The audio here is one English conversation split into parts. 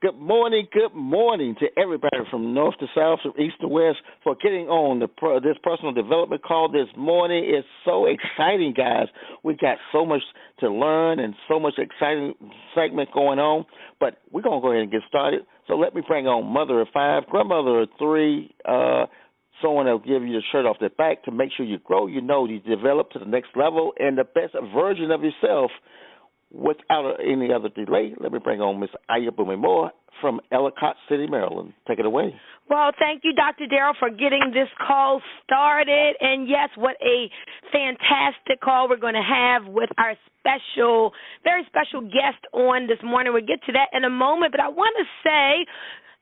good morning to everybody from north to south, from east to west for getting on this personal development call this morning. It's so exciting, guys. We got so much to learn and so much exciting segment going on, but we're going to go ahead and get started. So let me bring on mother of five, grandmother of three, someone that'll give you the shirt off their back to make sure you grow, you develop to the next level and the best version of yourself. Without any other delay, let me bring on Miss Aya Moore from Ellicott City, Maryland. Take it away. Well, thank you, Dr. Darrell, for getting this call started. And, yes, what a fantastic call we're going to have with our very special guest on this morning. We'll get to that in a moment. But I want to say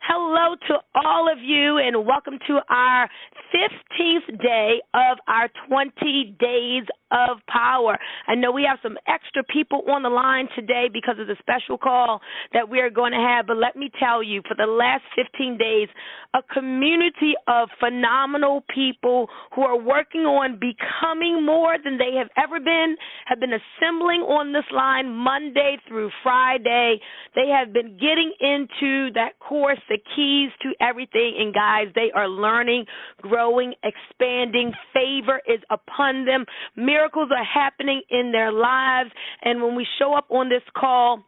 hello to all of you and welcome to our 15th day of our 20 Days of Power. I know we have some extra people on the line today because of the special call that we are going to have, but let me tell you, for the last 15 days, a community of phenomenal people who are working on becoming more than they have ever been, have been assembling on this line Monday through Friday. They have been getting into that course, the keys to everything, and guys, they are learning, growing, expanding. Favor is upon them. Miracles are happening in their lives, and when we show up on this call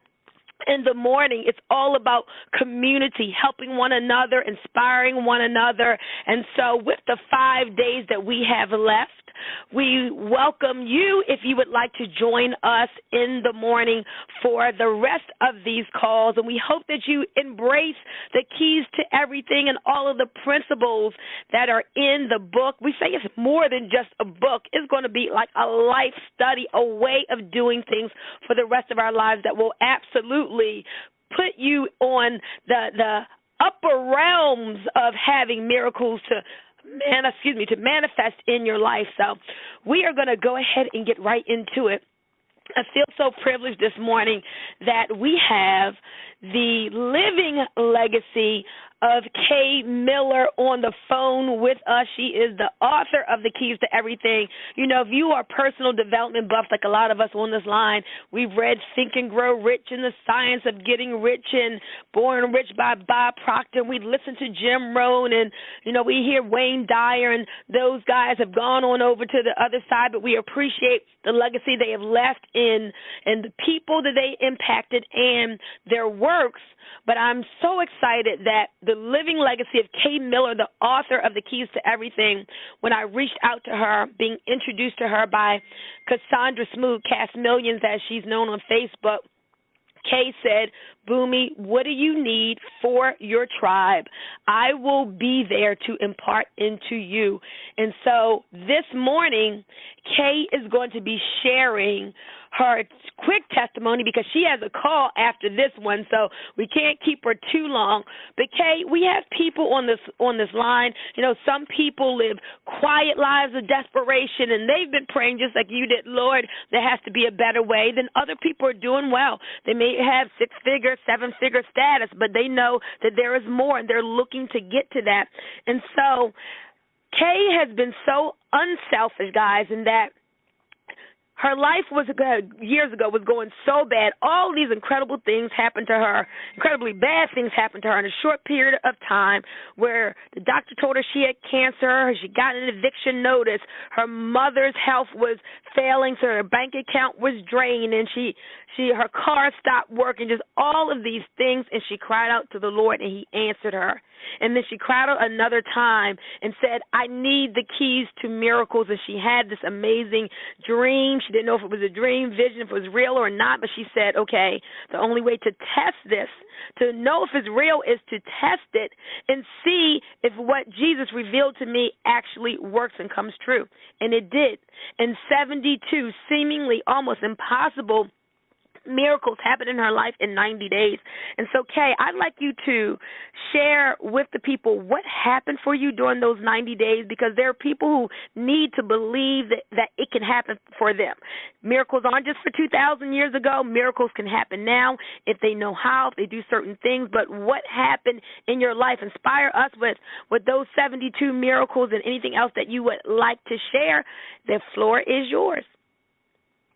in the morning, it's all about community, helping one another, inspiring one another. And so with the 5 days that we have left, we welcome you if you would like to join us in the morning for the rest of these calls. And we hope that you embrace the keys to everything and all of the principles that are in the book. We say it's more than just a book. It's going to be like a life study, a way of doing things for the rest of our lives that will absolutely put you on the upper realms of having miracles to manifest in your life. So we are going to go ahead and get right into it. I feel so privileged this morning that we have the living legacy of Kain Miller on the phone with us. She is the author of The Keys to Everything. You know, if you are personal development buffs like a lot of us on this line, we've read Think and Grow Rich and The Science of Getting Rich and Born Rich by Bob Proctor. We listen to Jim Rohn and, we hear Wayne Dyer, and those guys have gone on over to the other side, but we appreciate the legacy they have left in the people that they impacted and their works. But I'm so excited that the living legacy of Kain Miller, the author of The Keys to Everything, when I reached out to her, being introduced to her by Cassandra Smoot, Cast Millions, as she's known on Facebook, Kay said, Boomy, what do you need for your tribe? I will be there to impart into you. And so this morning, Kay is going to be sharing her quick testimony because she has a call after this one, so we can't keep her too long. But Kay, we have people on this line. Some people live quiet lives of desperation, and they've been praying just like you did, Lord, there has to be a better way. Then other people are doing well. They may have 6-figure, 7-figure status, but they know that there is more, and they're looking to get to that. And so Kay has been so unselfish, guys, in that her life years ago was going so bad. All these incredible things happened to her, incredibly bad things happened to her in a short period of time where the doctor told her she had cancer, she got an eviction notice, her mother's health was failing, so her bank account was drained, and her car stopped working, just all of these things, and she cried out to the Lord, and he answered her. And then she cried out another time and said, I need the keys to miracles. And she had this amazing dream. She didn't know if it was a dream, vision, if it was real or not, but she said, okay, the only way to test this, to know if it's real, is to test it and see if what Jesus revealed to me actually works and comes true. And it did. And 72 seemingly almost impossible miracles happened in her life in 90 days. And so, Kay, I'd like you to share with the people what happened for you during those 90 days, because there are people who need to believe that it can happen for them. Miracles aren't just for 2,000 years ago. Miracles can happen now if they know how, if they do certain things. But what happened in your life? Inspire us with those 72 miracles and anything else that you would like to share. The floor is yours.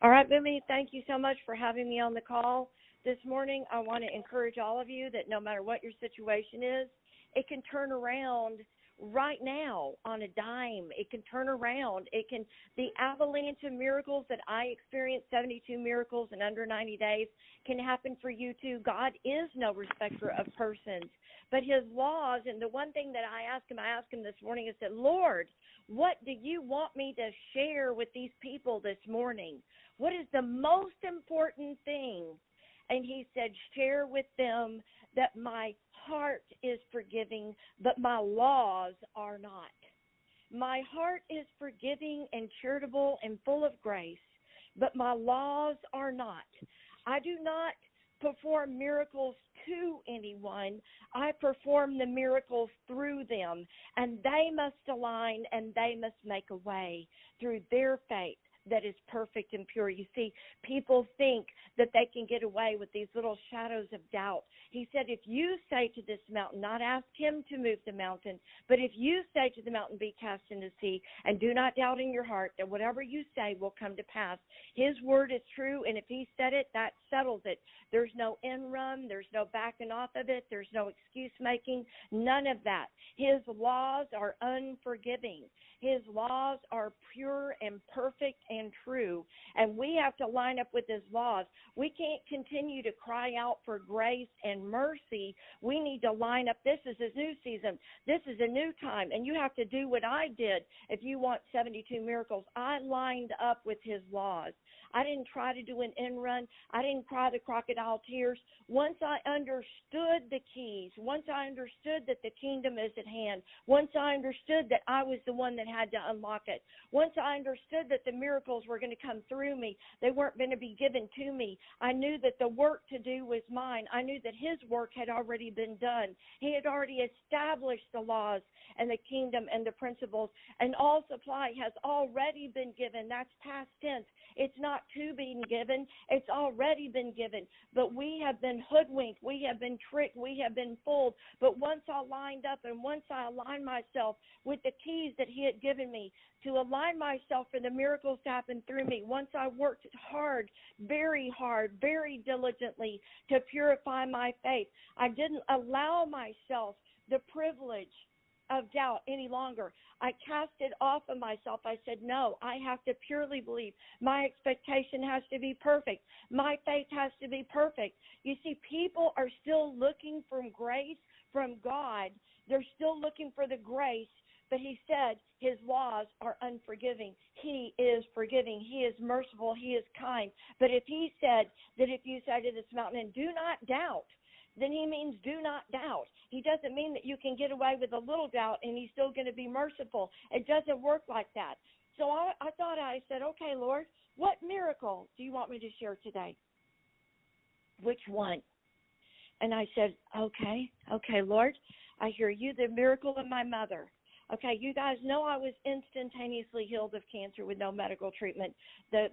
All right, Boomy, thank you so much for having me on the call this morning, I want to encourage all of you that no matter what your situation is, it can turn around right now on a dime. It can turn around. The avalanche of miracles that I experienced, 72 miracles in under 90 days, can happen for you too. God is no respecter of persons, but his laws, and the one thing that I asked him this morning, I said, Lord, what do you want me to share with these people this morning? What is the most important thing? And he said, share with them that my heart is forgiving, but my laws are not. My heart is forgiving and charitable and full of grace, but my laws are not. I do not perform miracles to anyone. I perform the miracles through them, and they must align and they must make a way through their faith that is perfect and pure. You see, people think that they can get away with these little shadows of doubt. He said, if you say to this mountain, not ask him to move the mountain, but if you say to the mountain, be cast into the sea, and do not doubt in your heart that whatever you say will come to pass. His word is true, and if he said it, that settles it. There's no end run. There's no backing off of it. There's no excuse making. None of that. His laws are unforgiving. His laws are pure and perfect and true, and we have to line up with his laws. We can't continue to cry out for grace and mercy. We need to line up. This is a new season. This is a new time, and you have to do what I did if you want 72 miracles. I lined up with his laws. I didn't try to do an end run. I didn't cry the crocodile tears. Once I understood the keys, once I understood that the kingdom is at hand, once I understood that I was the one that had to unlock it, once I understood that the miracles were going to come through me, they weren't going to be given to me, I knew that the work to do was mine. I knew that his work had already been done. He had already established the laws and the kingdom and the principles, and all supply has already been given. That's past tense. It's not to be given. It's already been given. But we have been hoodwinked. We have been tricked. We have been fooled. But once I lined up and once I aligned myself with the keys that he had given me to align myself for the miracles to happen through me, once I worked hard, very diligently to purify my faith, I didn't allow myself the privilege of doubt any longer. I cast it off of myself. I said, no, I have to purely believe. My expectation has to be perfect. My faith has to be perfect. You see, people are still looking for grace from God. They're still looking for the grace, but he said his laws are unforgiving. He is forgiving. He is merciful. He is kind. But if he said that if you say to this mountain, and do not doubt, then he means do not doubt. He doesn't mean that you can get away with a little doubt and he's still going to be merciful. It doesn't work like that. So I said, okay, Lord, what miracle do you want me to share today? Which one? And I said, okay, Lord, I hear you, the miracle of my mother. Okay, you guys know I was instantaneously healed of cancer with no medical treatment. The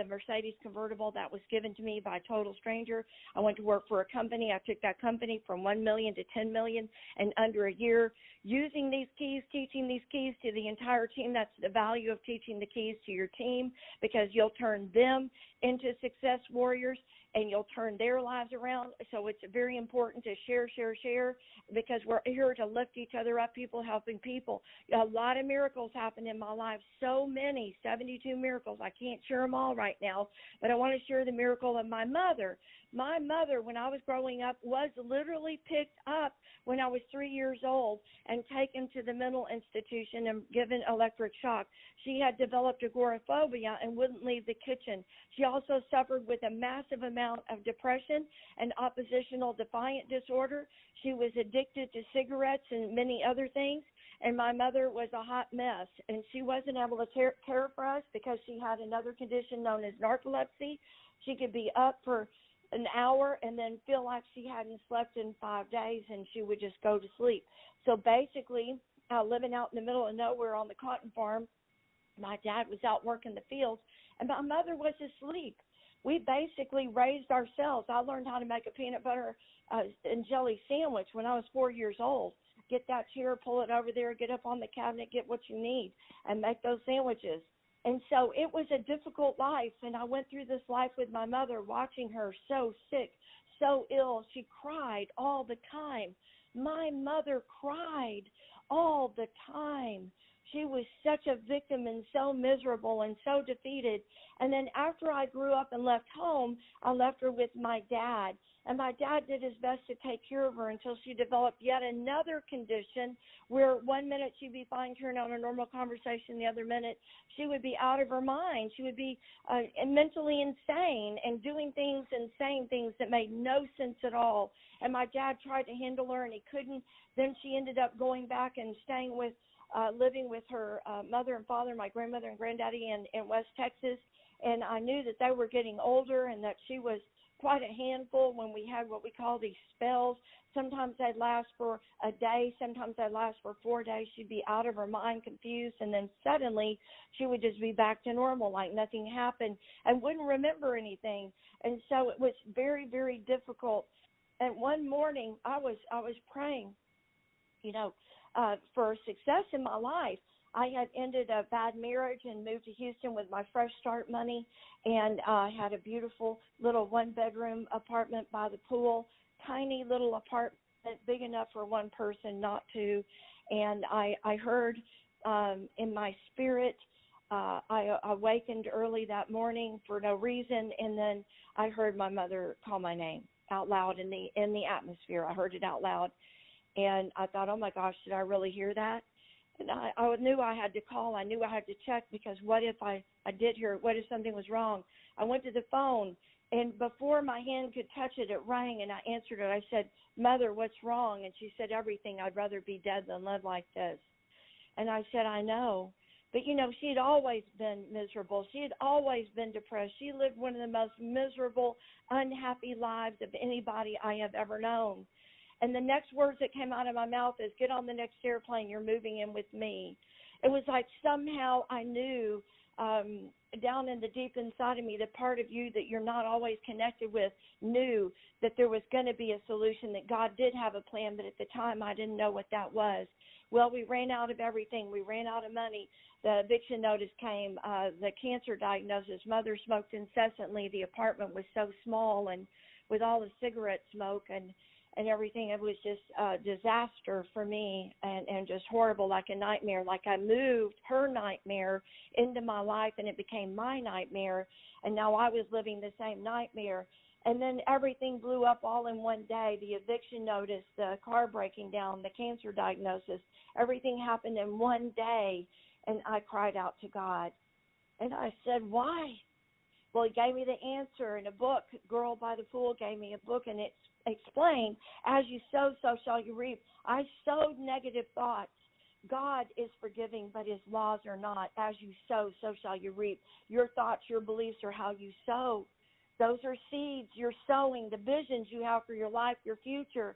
Mercedes convertible that was given to me by a total stranger. I went to work for a company. I took that company from $1 million to $10 million in under a year, using these keys, teaching these keys to the entire team. That's the value of teaching the keys to your team, because you'll turn them into success warriors and you'll turn their lives around. So it's very important to share, because we're here to lift each other up, people helping people. A lot of miracles happen in my life, so many, 72 miracles. I can't share them all right now, but I want to share the miracle of my mother. My mother, when I was growing up, was literally picked up when I was 3 years old and taken to the mental institution and given electric shock. She had developed agoraphobia and wouldn't leave the kitchen. She also suffered with a massive amount of depression and oppositional defiant disorder. She was addicted to cigarettes and many other things. And my mother was a hot mess, and she wasn't able to care for us because she had another condition known as narcolepsy. She could be up for an hour and then feel like she hadn't slept in 5 days, and she would just go to sleep. So basically, living out in the middle of nowhere on the cotton farm, my dad was out working the fields, and my mother was asleep. We basically raised ourselves. I learned how to make a peanut butter and jelly sandwich when I was 4 years old. Get that chair, pull it over there, get up on the cabinet, get what you need, and make those sandwiches. And so it was a difficult life, and I went through this life with my mother, watching her so sick, so ill. She cried all the time. My mother cried all the time. She was such a victim and so miserable and so defeated. And then after I grew up and left home, I left her with my dad. And my dad did his best to take care of her until she developed yet another condition where one minute she'd be fine, turning on a normal conversation, the other minute she would be out of her mind. She would be mentally insane and doing things and saying things that made no sense at all. And my dad tried to handle her, and he couldn't. Then she ended up going back and staying with, living with her mother and father, my grandmother and granddaddy in West Texas. And I knew that they were getting older and that she was quite a handful when we had what we call these spells. Sometimes they'd last for a day. Sometimes they'd last for 4 days. She'd be out of her mind, confused, and then suddenly she would just be back to normal, like nothing happened, and wouldn't remember anything. And so it was very, very difficult. And one morning I was praying, for success in my life. I had ended a bad marriage and moved to Houston with my fresh start money, and I had a beautiful little one-bedroom apartment by the pool, tiny little apartment, big enough for one person, not two. And I heard in my spirit, I awakened early that morning for no reason, and then I heard my mother call my name out loud in the atmosphere. I heard it out loud, and I thought, oh, my gosh, did I really hear that? And I knew I had to call. I knew I had to check, because what if I did hear it? What if something was wrong? I went to the phone, and before my hand could touch it, it rang, and I answered it. I said, Mother, what's wrong? And she said, everything. I'd rather be dead than live like this. And I said, I know. But, she had always been miserable. She had always been depressed. She lived one of the most miserable, unhappy lives of anybody I have ever known. And the next words that came out of my mouth is, get on the next airplane, you're moving in with me. It was like somehow I knew down in the deep inside of me, the part of you that you're not always connected with, knew that there was going to be a solution, that God did have a plan, but at the time I didn't know what that was. Well, we ran out of everything. We ran out of money. The eviction notice came, the cancer diagnosis. Mother smoked incessantly. The apartment was so small, and with all the cigarette smoke and everything, it was just a disaster for me, and just horrible, like a nightmare. Like I moved her nightmare into my life, and it became my nightmare, and now I was living the same nightmare. And then everything blew up all in one day. The eviction notice, the car breaking down, the cancer diagnosis, everything happened in one day, and I cried out to God. And I said, why? Well, he gave me the answer in a book. Girl by the Pool gave me a book, and it explained, as you sow, so shall you reap. I sowed negative thoughts. God is forgiving, but his laws are not. As you sow, so shall you reap. Your thoughts, your beliefs are how you sow. Those are seeds you're sowing, the visions you have for your life, your future.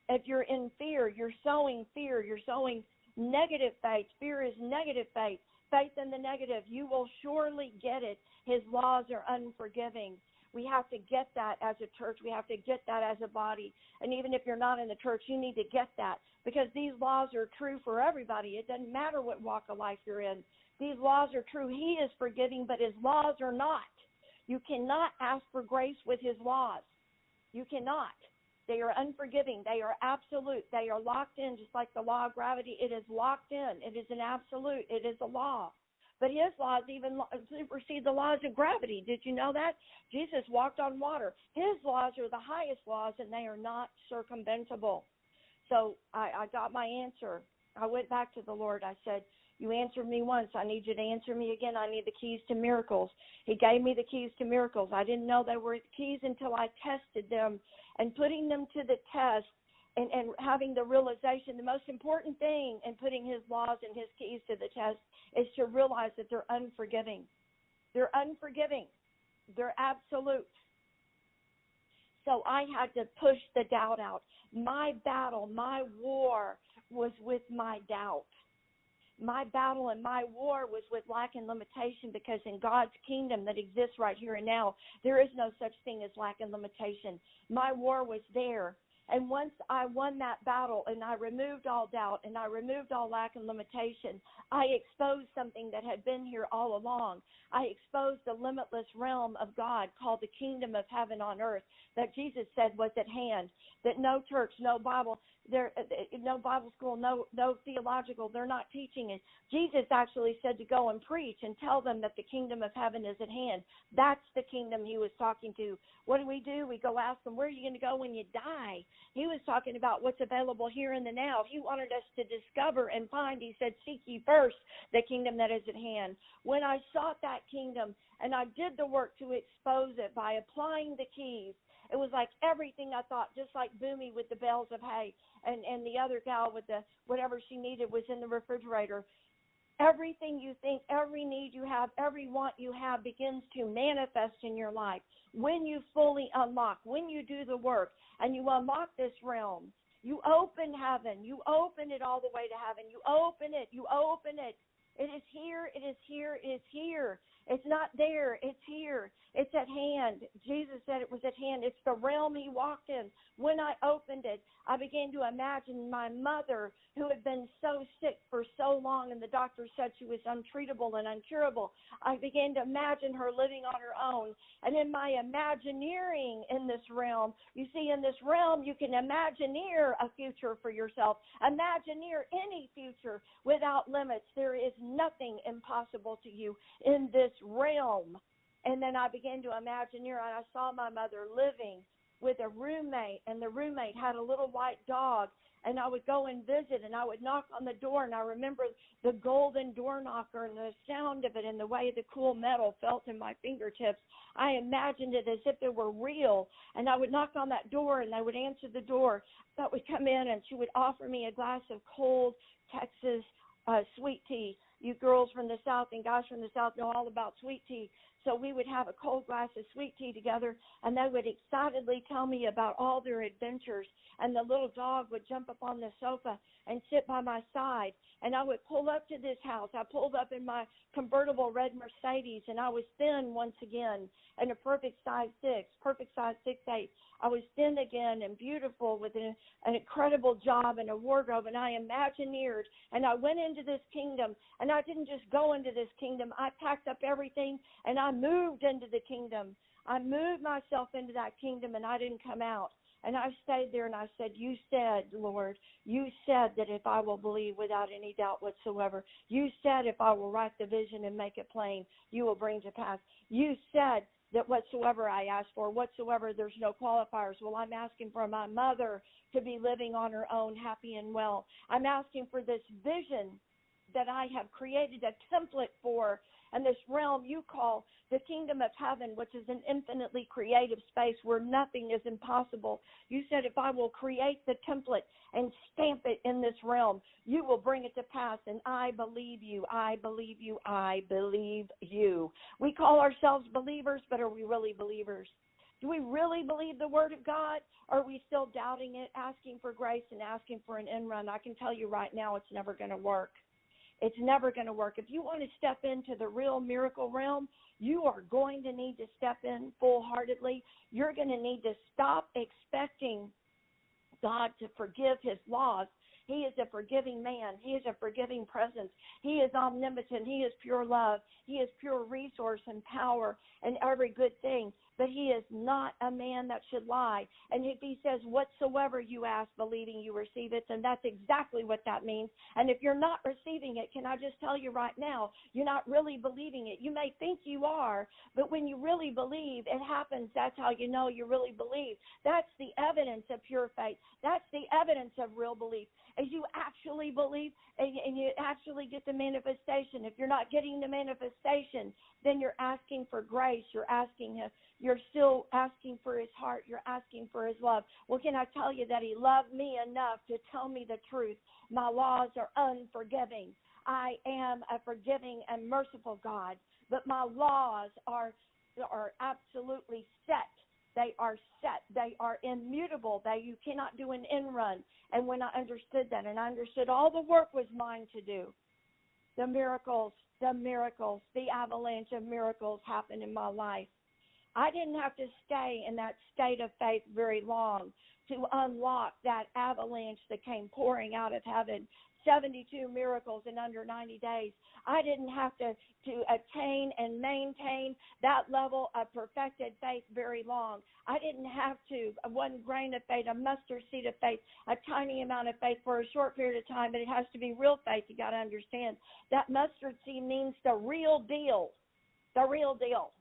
If you're in fear, you're sowing fear. You're sowing negative faith. Fear is negative faith. Faith in the negative. You will surely get it. His laws are unforgiving. We have to get that as a church. We have to get that as a body. And even if you're not in the church, you need to get that, because these laws are true for everybody. It doesn't matter what walk of life you're in. These laws are true. He is forgiving, but his laws are not. You cannot ask for grace with his laws. You cannot. They are unforgiving. They are absolute. They are locked in, just like the law of gravity. It is locked in. It is an absolute. It is a law. But his laws even supersede the laws of gravity. Did you know that? Jesus walked on water. His laws are the highest laws, and they are not circumventable. So I got my answer. I went back to the Lord. I said, you answered me once. I need you to answer me again. I need the keys to miracles. He gave me the keys to miracles. I didn't know they were keys until I tested them, and putting them to the test and having the realization, the most important thing in putting his laws and his keys to the test is to realize that they're unforgiving. They're unforgiving. They're absolute. So I had to push the doubt out. My battle, my war was with my doubt. My battle and my war was with lack and limitation, because in God's kingdom that exists right here and now, there is no such thing as lack and limitation. My war was there, And once I won that battle and I removed all doubt and I removed all lack and limitation, I exposed something that had been here all along. I exposed the limitless realm of God called the kingdom of heaven on earth that Jesus said was at hand, that no church, no Bible, no Bible school, no theological, they're not teaching it. Jesus actually said to go and preach and tell them that the kingdom of heaven is at hand. That's the kingdom he was talking to. What do? We go ask them, where are you going to go when you die? He was talking about what's available here in the now. He wanted us to discover and find. He said, seek ye first the kingdom that is at hand. When I sought that kingdom and I did the work to expose it by applying the keys, it was like everything I thought, just like Boomy with the bales of hay and the other gal with the whatever she needed was in the refrigerator. Everything you think, every need you have, every want you have begins to manifest in your life when you fully unlock, when you do the work and you unlock this realm. You open heaven. You open it all the way to heaven. You open it. You open it. It is here. It is here. It is here. It's not there. It's here. It's at hand. Jesus said it was at hand. It's the realm he walked in. When I opened it, I began to imagine my mother, who had been so sick for so long, and the doctor said she was untreatable and uncurable. I began to imagine her living on her own. And in my imagineering in this realm, you see, in this realm, you can imagineer a future for yourself. Imagineer any future without limits. There is nothing impossible to you in this realm. And then I began to imagineer, and I saw my mother living with a roommate, and the roommate had a little white dog, and I would go and visit, and I would knock on the door, and I remember the golden door knocker and the sound of it and the way the cool metal felt in my fingertips. I imagined it as if it were real, and I would knock on that door, and they would answer the door. That would come in, and she would offer me a glass of cold Texas sweet tea. You girls from the South and guys from the South know all about sweet tea. So we would have a cold glass of sweet tea together, and they would excitedly tell me about all their adventures. And the little dog would jump up on the sofa and sit by my side. And I would pull up to this house. I pulled up in my convertible red Mercedes, and I was thin once again, and a perfect size 6, perfect size 6'8". I was thin again and beautiful with an incredible job and a wardrobe, and I imagineered, and I went into this kingdom, and I didn't just go into this kingdom. I packed up everything, and I moved into the kingdom. I moved myself into that kingdom, and I didn't come out. And I stayed there, and I said, you said, Lord, you said that if I will believe without any doubt whatsoever, you said if I will write the vision and make it plain, you will bring to pass. You said that whatsoever I ask for, whatsoever, there's no qualifiers. Well, I'm asking for my mother to be living on her own, happy and well. I'm asking for this vision that I have created a template for, and this realm you call the kingdom of heaven, which is an infinitely creative space where nothing is impossible. You said if I will create the template and stamp it in this realm, you will bring it to pass, and I believe you, I believe you, I believe you. We call ourselves believers, but are we really believers? Do we really believe the word of God, or are we still doubting it, asking for grace and asking for an end run? I can tell you right now it's never going to work. It's never going to work. If you want to step into the real miracle realm, you are going to need to step in full-heartedly. You're going to need to stop expecting God to forgive his laws. He is a forgiving man. He is a forgiving presence. He is omnipotent. He is pure love. He is pure resource and power and every good thing. But he is not a man that should lie. And if he says, whatsoever you ask, believing you receive it, then that's exactly what that means. And if you're not receiving it, can I just tell you right now, you're not really believing it. You may think you are, but when you really believe, it happens. That's how you know you really believe. That's the evidence of pure faith. That's the evidence of real belief. As you actually believe and you actually get the manifestation. If you're not getting the manifestation, then you're asking for grace. You're still asking for his heart. You're asking for his love. Well, can I tell you that he loved me enough to tell me the truth? My laws are unforgiving. I am a forgiving and merciful God, but my laws are absolutely set. They are set. They are immutable. You cannot do an end run. And when I understood that, and I understood all the work was mine to do, the miracles, the avalanche of miracles happened in my life. I didn't have to stay in that state of faith very long to unlock that avalanche that came pouring out of heaven. 72 miracles in under 90 days. I didn't have to attain and maintain that level of perfected faith very long. I didn't have to, 1 grain of faith, a mustard seed of faith, a tiny amount of faith for a short period of time, but it has to be real faith. You got to understand that mustard seed means the real deal. The real deal.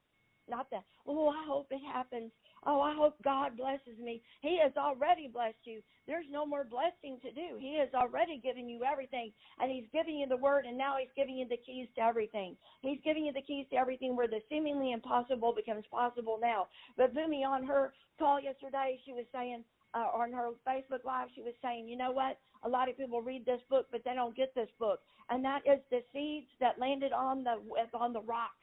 Not the, oh, I hope it happens. Oh, I hope God blesses me. He has already blessed you. There's no more blessing to do. He has already given you everything, and he's giving you the word, and now he's giving you the keys to everything. He's giving you the keys to everything where the seemingly impossible becomes possible now. But Boomy, on her call yesterday, she was saying, on her Facebook Live, she was saying, you know what? A lot of people read this book, but they don't get this book. And that is the seeds that landed on the rocks.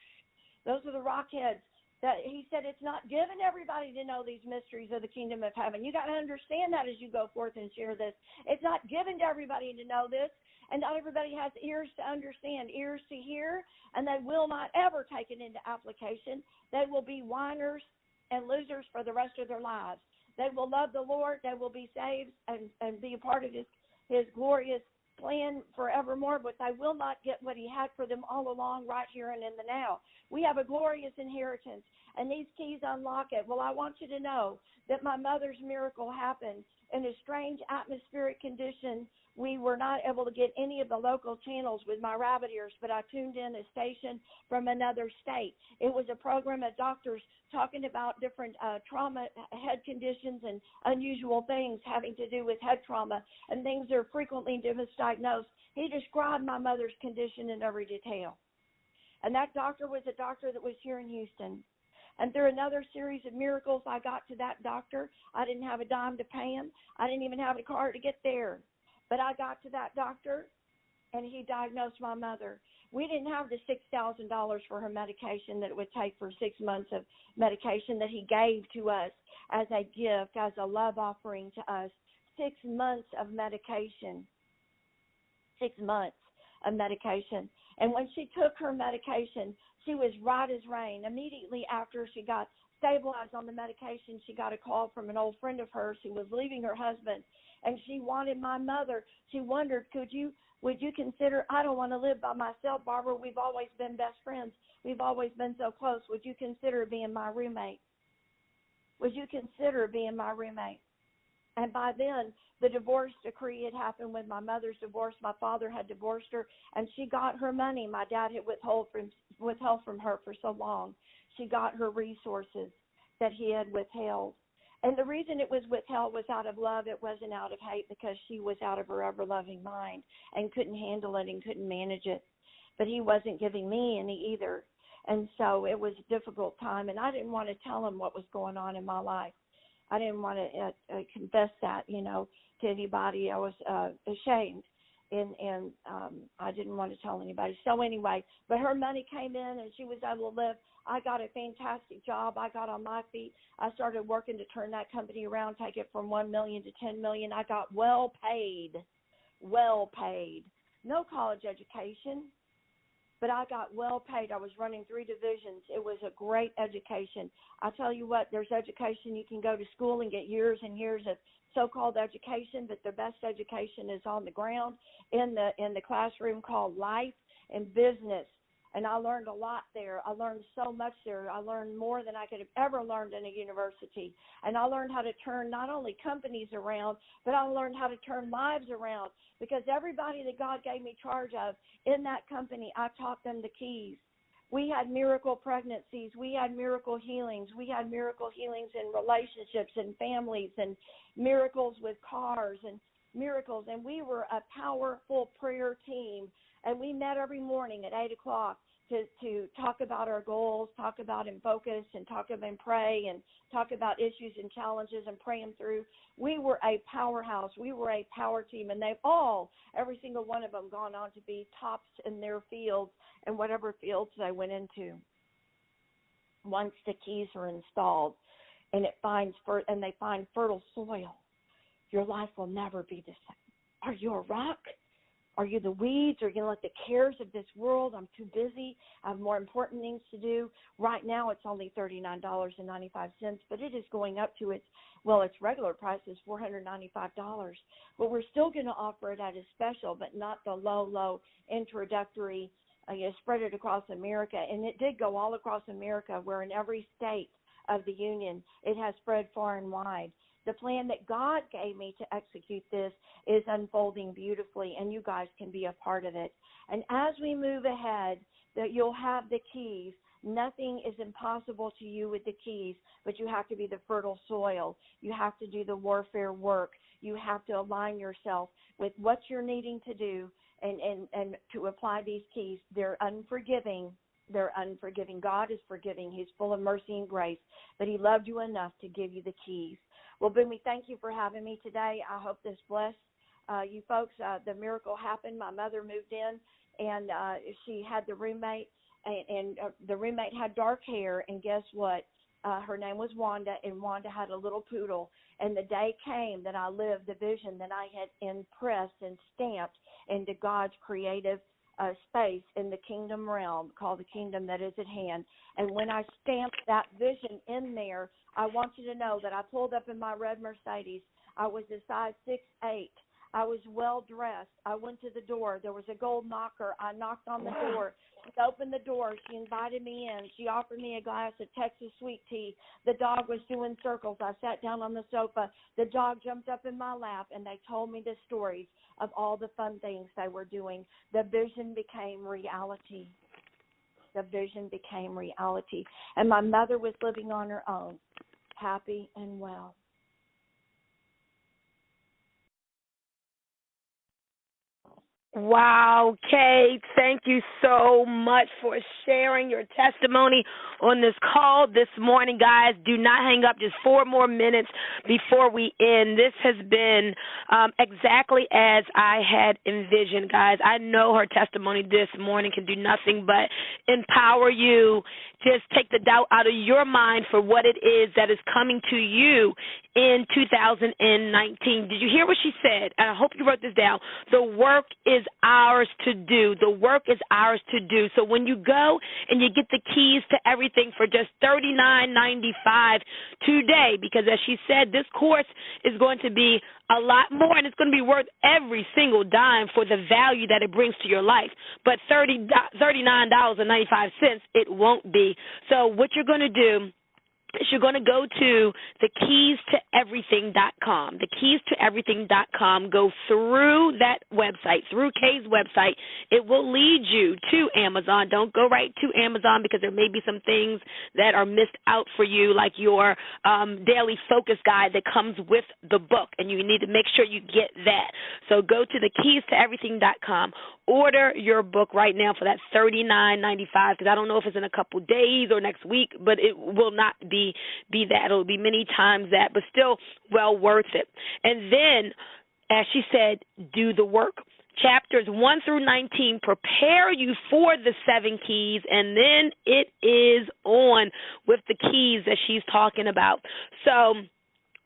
Those are the rock heads. That he said it's not given everybody to know these mysteries of the kingdom of heaven. You got to understand that as you go forth and share this. It's not given to everybody to know this, and not everybody has ears to understand, ears to hear, and they will not ever take it into application. They will be whiners and losers for the rest of their lives. They will love the Lord. They will be saved and be a part of his glorious plan forevermore, but they will not get what he had for them all along right here and in the now. We have a glorious inheritance, and these keys unlock it. Well, I want you to know that my mother's miracle happened in a strange atmospheric condition. We were not able to get any of the local channels with my rabbit ears, but I tuned in a station from another state. It was a program of doctors talking about different trauma, head conditions, and unusual things having to do with head trauma and things that are frequently misdiagnosed. He described my mother's condition in every detail. And that doctor was a doctor that was here in Houston. And through another series of miracles, I got to that doctor. I didn't have a dime to pay him. I didn't even have a car to get there. But I got to that doctor, and he diagnosed my mother. We didn't have the $6,000 for her medication that it would take for 6 months of medication that he gave to us as a gift, as a love offering to us. 6 months of medication. 6 months of medication. And when she took her medication, she was right as rain. Immediately after she got stabilized on the medication, she got a call from an old friend of hers who was leaving her husband, and she wanted my mother. She wondered, would you consider, I don't want to live by myself, Barbara. We've always been best friends. We've always been so close. Would you consider being my roommate? Would you consider being my roommate? And by then, the divorce decree had happened with my mother's divorce. My father had divorced her, and she got her money. My dad had withheld from her for so long. She got her resources that he had withheld. And the reason it was withheld was out of love. It wasn't out of hate, because she was out of her ever-loving mind and couldn't handle it and couldn't manage it. But he wasn't giving me any either. And so it was a difficult time, and I didn't want to tell him what was going on in my life. I didn't want to confess that, to anybody. I was ashamed, and I didn't want to tell anybody. So anyway, but her money came in, and she was able to live. I got a fantastic job. I got on my feet. I started working to turn that company around, take it from $1 million to $10 million. I got well paid. No college education, but I got well paid. I was running 3 divisions. It was a great education. I tell you what, there's education. You can go to school and get years and years of so-called education, but the best education is on the ground in the classroom, called life and business. And I learned a lot there. I learned so much there. I learned more than I could have ever learned in a university. And I learned how to turn not only companies around, but I learned how to turn lives around, because everybody that God gave me charge of in that company, I taught them the keys. We had miracle pregnancies. We had miracle healings. We had miracle healings in relationships and families, and miracles with cars and miracles. And we were a powerful prayer team. And we met every morning at 8 o'clock to talk about our goals, talk about and focus, and talk about and pray, and talk about issues and challenges and pray them through. We were a powerhouse. We were a power team, and they've every single one of them, gone on to be tops in their fields and whatever fields they went into. Once the keys are installed and they find fertile soil, your life will never be the same. Are you a rock, Are you the weeds? Are you going to let the cares of this world? I'm too busy. I have more important things to do. Right now it's only $39.95, but it is going up to its regular price is $495. But we're still going to offer it at a special, but not the low introductory, spread it across America. And it did go all across America, where in every state of the union it has spread far and wide. The plan that God gave me to execute this is unfolding beautifully, and you guys can be a part of it. And as we move ahead, that you'll have the keys. Nothing is impossible to you with the keys, but you have to be the fertile soil. You have to do the warfare work. You have to align yourself with what you're needing to do and to apply these keys. They're unforgiving. They're unforgiving. God is forgiving. He's full of mercy and grace, but he loved you enough to give you the keys. Well, Boomy, thank you for having me today. I hope this blessed you folks. The miracle happened. My mother moved in, and she had the roommate, and the roommate had dark hair, and guess what? Her name was Wanda, and Wanda had a little poodle. And the day came that I lived the vision that I had impressed and stamped into God's creative space in the kingdom realm called the kingdom that is at hand. And when I stamped that vision in there, I want you to know that I pulled up in my red Mercedes. I was a size 6'8". I was well dressed. I went to the door. There was a gold knocker. I knocked on the door. She opened the door. She invited me in. She offered me a glass of Texas sweet tea. The dog was doing circles. I sat down on the sofa. The dog jumped up in my lap, and they told me the stories of all the fun things they were doing. The vision became reality. The vision became reality. And my mother was living on her own, happy and well. Wow, Kate, thank you so much for sharing your testimony on this call this morning. Guys, do not hang up, just 4 more minutes before we end. This has been exactly as I had envisioned, guys. I know her testimony this morning can do nothing but empower you. Just take the doubt out of your mind for what it is that is coming to you in 2019. Did you hear what she said? I hope you wrote this down. The work is ours to do. The work is ours to do. So when you go and you get the keys to everything for just $39.95 today, because as she said, this course is going to be a lot more, and it's going to be worth every single dime for the value that it brings to your life. But $39.95, it won't be. So what you're going to do is you're going to go to thekeystoeverything.com. Thekeystoeverything.com. Go through that website, through Kay's website. It will lead you to Amazon. Don't go right to Amazon because there may be some things that are missed out for you, like your daily focus guide that comes with the book, and you need to make sure you get that. So go to thekeystoeverything.com. Order your book right now for that $39.95, because I don't know if it's in a couple days or next week, but it will not be that. It'll be many times that, but still well worth it. And then, as she said, do the work. Chapters 1 through 19 prepare you for the 7 keys, and then it is on with the keys that she's talking about. So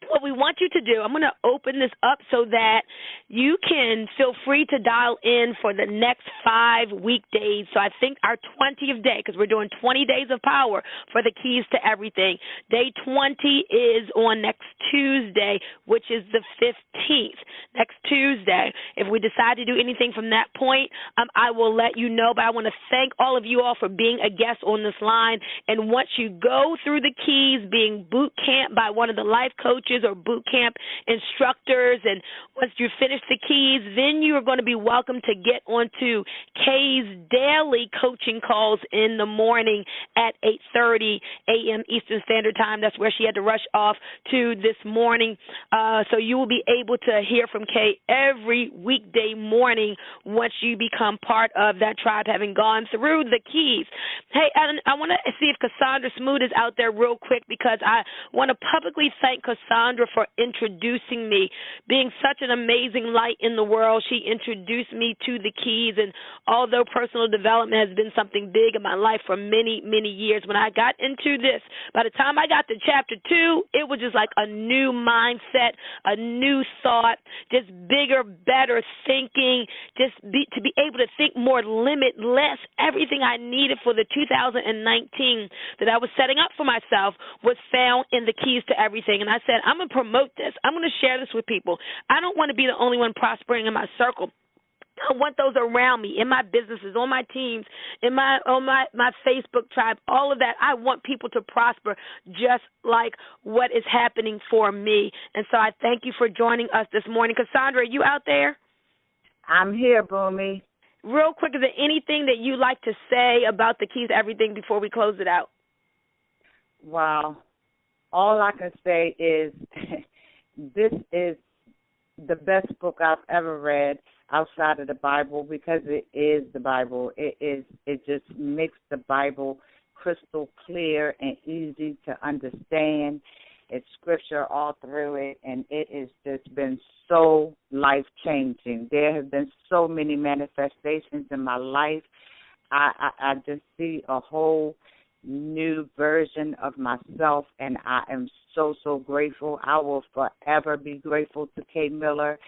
what we want you to do, I'm going to open this up so that you can feel free to dial in for the next 5 weekdays. So I think our 20th day, because we're doing 20 days of power for the keys to everything. Day 20 is on next Tuesday, which is the 15th, next Tuesday. If we decide to do anything from that point, I will let you know. But I want to thank all of you all for being a guest on this line. And once you go through the keys, being boot camped by one of the life coaches or boot camp instructors, and once you finish the keys, then you are going to be welcome to get onto Kay's daily coaching calls in the morning at 8:30 a.m. Eastern Standard Time. That's where she had to rush off to this morning. So you will be able to hear from Kay every weekday morning once you become part of that tribe, having gone through the keys. Hey, I want to see if Cassandra Smoot is out there real quick, because I want to publicly thank Cassandra Cassandra for introducing me. Being such an amazing light in the world, she introduced me to the keys. And although personal development has been something big in my life for many, many years, when I got into this, by the time I got to chapter 2, it was just like a new mindset, a new thought, just bigger, better thinking, to be able to think more limitless. Everything I needed for the 2019 that I was setting up for myself was found in the keys to everything. And I said, I'm going to promote this. I'm going to share this with people. I don't want to be the only one prospering in my circle. I want those around me, in my businesses, on my teams, on my Facebook tribe, all of that. I want people to prosper just like what is happening for me. And so I thank you for joining us this morning. Cassandra, are you out there? I'm here, Boomy. Real quick, is there anything that you'd like to say about the keys to everything before we close it out? Wow. All I can say is this is the best book I've ever read outside of the Bible, because it is the Bible. It just makes the Bible crystal clear and easy to understand. It's scripture all through it, and it has just been so life-changing. There have been so many manifestations in my life. I just see a whole new version of myself, and I am so, so grateful. I will forever be grateful to Kain Miller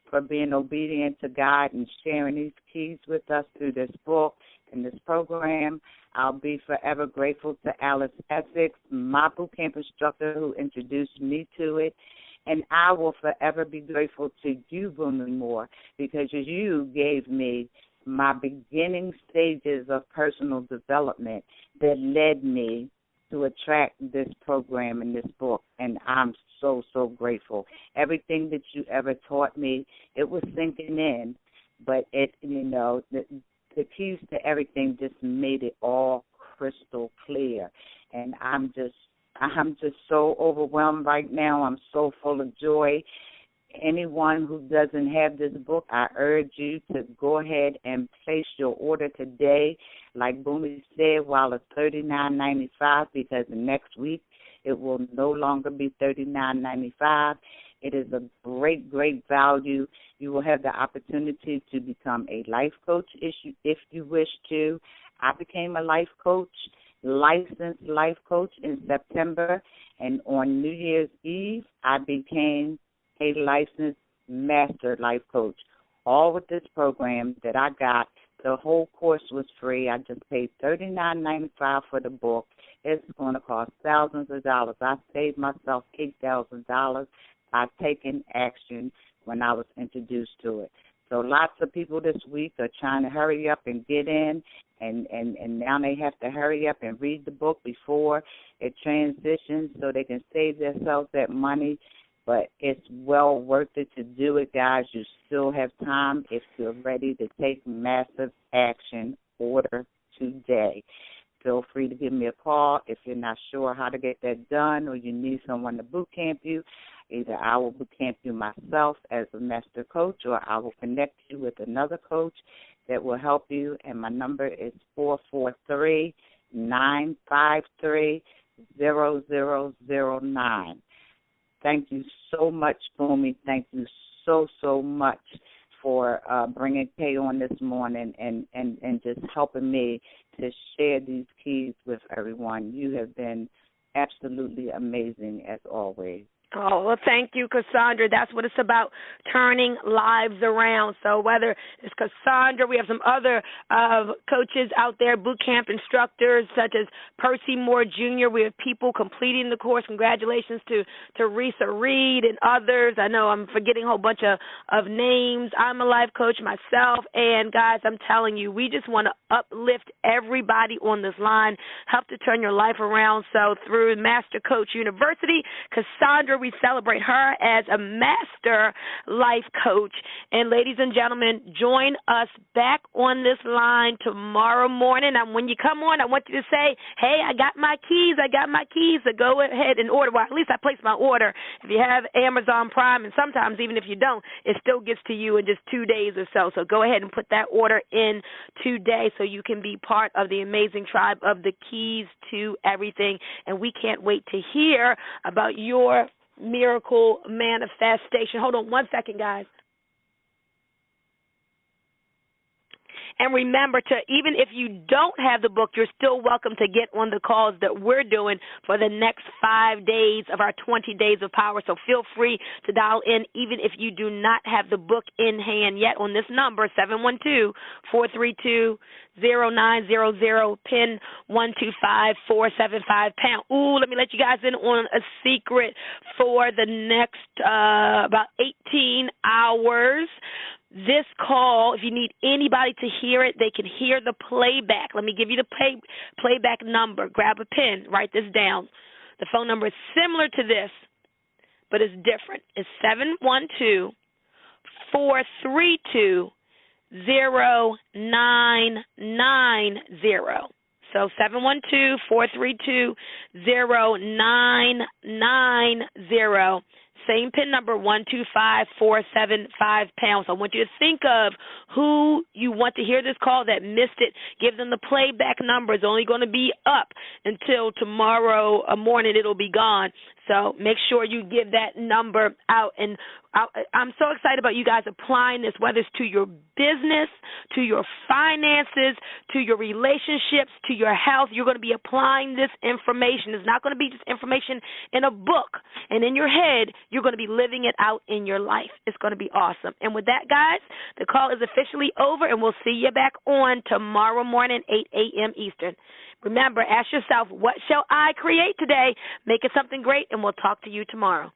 for being obedient to God and sharing these keys with us through this book and this program. I'll be forever grateful to Alice Essex, my boot camp instructor, who introduced me to it. And I will forever be grateful to you, Boomy Moore, because you gave me my beginning stages of personal development that led me to attract this program and this book, and I'm so, so grateful. Everything that you ever taught me, it was sinking in, but the keys to everything just made it all crystal clear, and I'm just so overwhelmed right now. I'm so full of joy. Anyone who doesn't have this book, I urge you to go ahead and place your order today. Like Boomy said, while it's $39.95, because next week it will no longer be $39.95. It is a great, great value. You will have the opportunity to become a life coach if you wish to. I became a life coach, licensed life coach in September, and on New Year's Eve, I became a licensed master life coach. All with this program that I got. The whole course was free. I just paid $39.95 for the book. It's going to cost thousands of dollars. I saved myself $8,000 by taking action when I was introduced to it. So lots of people this week are trying to hurry up and get in, and now they have to hurry up and read the book before it transitions so they can save themselves that money. But it's well worth it to do it, guys. You still have time if you're ready to take massive action. Order today. Feel free to give me a call if you're not sure how to get that done or you need someone to boot camp you. Either I will boot camp you myself as a master coach, or I will connect you with another coach that will help you. And my number is 443-953-0009. Thank you so much, Boomy. Thank you so, so much for bringing Kay on this morning and just helping me to share these keys with everyone. You have been absolutely amazing as always. Oh, well, thank you, Cassandra. That's what it's about, turning lives around. So whether it's Cassandra, we have some other coaches out there, boot camp instructors such as Percy Moore Jr. We have people completing the course. Congratulations to Teresa Reed and others. I know I'm forgetting a whole bunch of names. I'm a life coach myself. And, guys, I'm telling you, we just want to uplift everybody on this line, help to turn your life around. So through Master Coach University, Cassandra, we celebrate her as a master life coach. And ladies and gentlemen, join us back on this line tomorrow morning. And when you come on, I want you to say, hey, I got my keys. So go ahead and order. Well, at least I placed my order. If you have Amazon Prime, and sometimes even if you don't, it still gets to you in just 2 days or so. So go ahead and put that order in today so you can be part of the amazing tribe of the keys to everything. And we can't wait to hear about your miracle manifestation. Hold on one second, guys. And remember to, even if you don't have the book, you're still welcome to get on the calls that we're doing for the next 5 days of our 20 Days of Power. So feel free to dial in even if you do not have the book in hand yet on this number, 712-432-0900, PIN 125475 #. Ooh, let me let you guys in on a secret for the next about 18 hours. This call, if you need anybody to hear it, they can hear the playback. Let me give you the playback number. Grab a pen. Write this down. The phone number is similar to this, but it's different. It's 712-432-0990. So 712-432-0990. Same PIN number, 125475 #. So I want you to think of who you want to hear this call that missed it. Give them the playback number. It's only going to be up until tomorrow morning. It'll be gone. So make sure you give that number out. And I'm so excited about you guys applying this, whether it's to your business, to your finances, to your relationships, to your health. You're going to be applying this information. It's not going to be just information in a book and in your head. You're going to be living it out in your life. It's going to be awesome. And with that, guys, the call is officially over, and we'll see you back on tomorrow morning, 8 a.m. Eastern. Remember, ask yourself, what shall I create today? Make it something great, and we'll talk to you tomorrow.